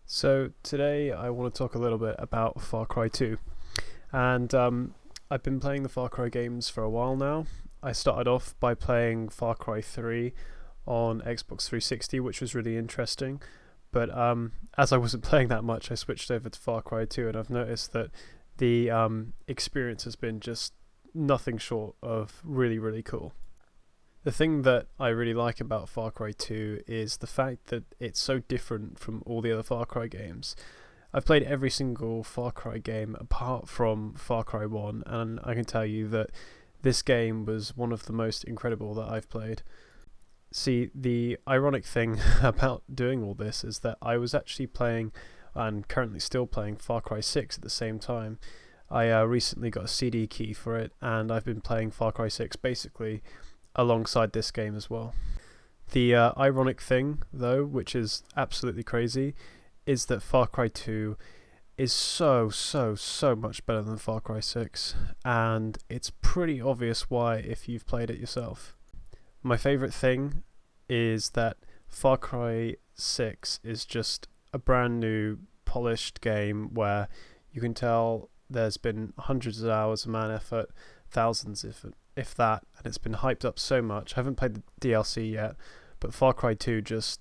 So today I want to talk a little bit about Far Cry 2, and I've been playing the Far Cry games for a while now. I started off by playing Far Cry 3 on Xbox 360, which was really interesting. But as I wasn't playing that much, I switched over to Far Cry 2, and I've noticed that the experience has been just nothing short of really, really cool. The thing that I really like about Far Cry 2 is the fact that it's so different from all the other Far Cry games. I've played every single Far Cry game apart from Far Cry 1, and I can tell you that this game was one of the most incredible that I've played. See, the ironic thing about doing all this is that I was actually playing, and currently still playing, Far Cry 6 at the same time. I recently got a CD key for it, and I've been playing Far Cry 6 basically alongside this game as well. The ironic thing, though, which is absolutely crazy, is that Far Cry 2 is so much better than Far Cry 6, and it's pretty obvious why if you've played it yourself. My favourite thing is that Far Cry 6 is just a brand new, polished game where you can tell there's been hundreds of hours of man effort, thousands if that, and it's been hyped up so much. I haven't played the DLC yet, but Far Cry 2 just,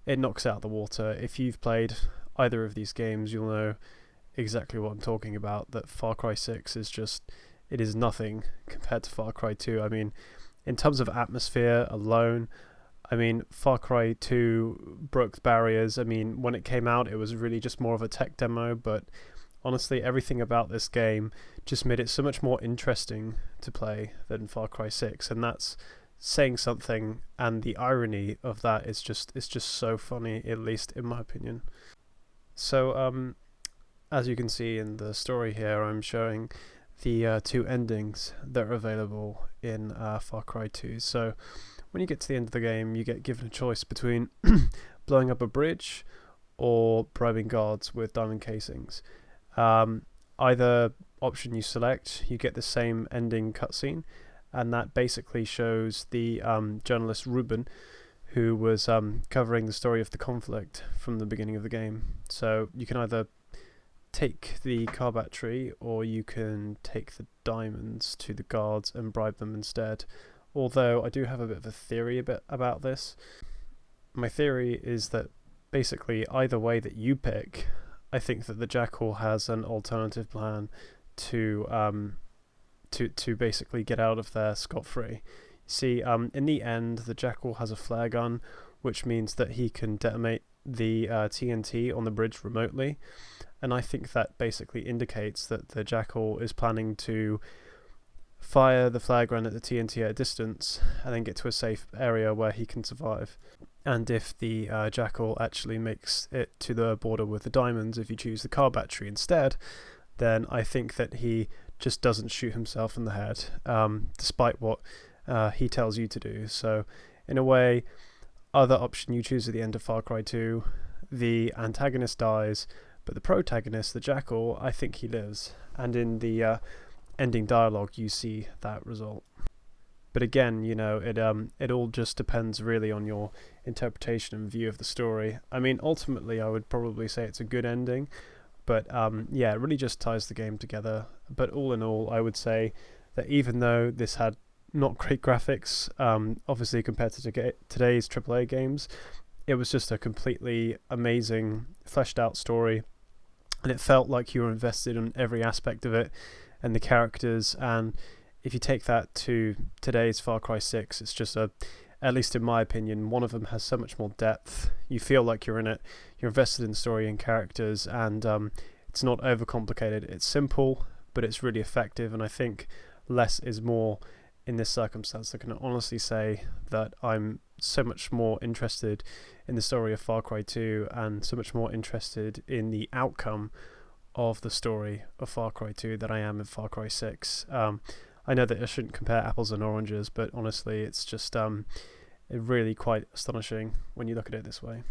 it knocks it out of the water. If you've played either of these games, you'll know exactly what I'm talking about, that Far Cry 6 is just, it is nothing compared to Far Cry 2. I mean, in terms of atmosphere alone, I mean, Far Cry 2 broke the barriers. I mean, when it came out, it was really just more of a tech demo, but honestly, everything about this game just made it so much more interesting to play than Far Cry 6, and that's saying something, and the irony of that is just, it's just so funny, at least in my opinion. So as you can see in the story here, I'm showing the two endings that are available in Far Cry 2. So when you get to the end of the game, you get given a choice between blowing up a bridge or bribing guards with diamond casings. Either option you select, you get the same ending cutscene, and that basically shows the journalist Ruben, who was covering the story of the conflict from the beginning of the game. So you can either take the car battery, or you can take the diamonds to the guards and bribe them instead. Although I do have a bit of a theory about this. My theory is that basically either way that you pick, I think that the Jackal has an alternative plan to basically get out of there scot-free. See, in the end, the Jackal has a flare gun, which means that he can detonate the TNT on the bridge remotely, and I think that basically indicates that the Jackal is planning to fire the flare gun at the TNT at a distance and then get to a safe area where he can survive. And if the Jackal actually makes it to the border with the diamonds, if you choose the car battery instead, then I think that he just doesn't shoot himself in the head, despite what he tells you to do. So in a way, other option you choose at the end of Far Cry 2, the antagonist dies, but the protagonist, the Jackal, I think he lives. And in the ending dialogue, you see that result. But again, you know, it all just depends really on your interpretation and view of the story. I mean, ultimately, I would probably say it's a good ending, but yeah, it really just ties the game together. But all in all, I would say that even though this had not great graphics, obviously compared to today's AAA games, it was just a completely amazing, fleshed out story, and it felt like you were invested in every aspect of it, and the characters. And if you take that to today's Far Cry 6, it's just at least in my opinion, one of them has so much more depth. You feel like you're in it, you're invested in the story and characters, and it's not overcomplicated. It's simple, but it's really effective, and I think less is more in this circumstance. I can honestly say that I'm so much more interested in the story of Far Cry 2 and so much more interested in the outcome of the story of Far Cry 2 than I am in Far Cry 6. I know that I shouldn't compare apples and oranges, but honestly, it's just really quite astonishing when you look at it this way.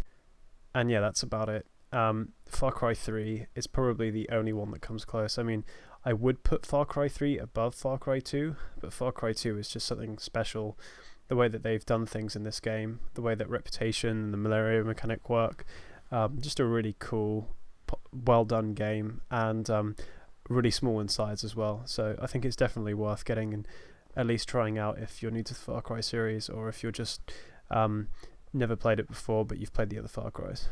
And yeah, that's about it. Far Cry 3 is probably the only one that comes close. I mean, I would put Far Cry 3 above Far Cry 2, but Far Cry 2 is just something special. The way that they've done things in this game, the way that reputation and the malaria mechanic work, Just a really cool, well done game, and really small in size as well. So I think it's definitely worth getting and at least trying out if you're new to the Far Cry series, or if you're just never played it before but you've played the other Far Cries.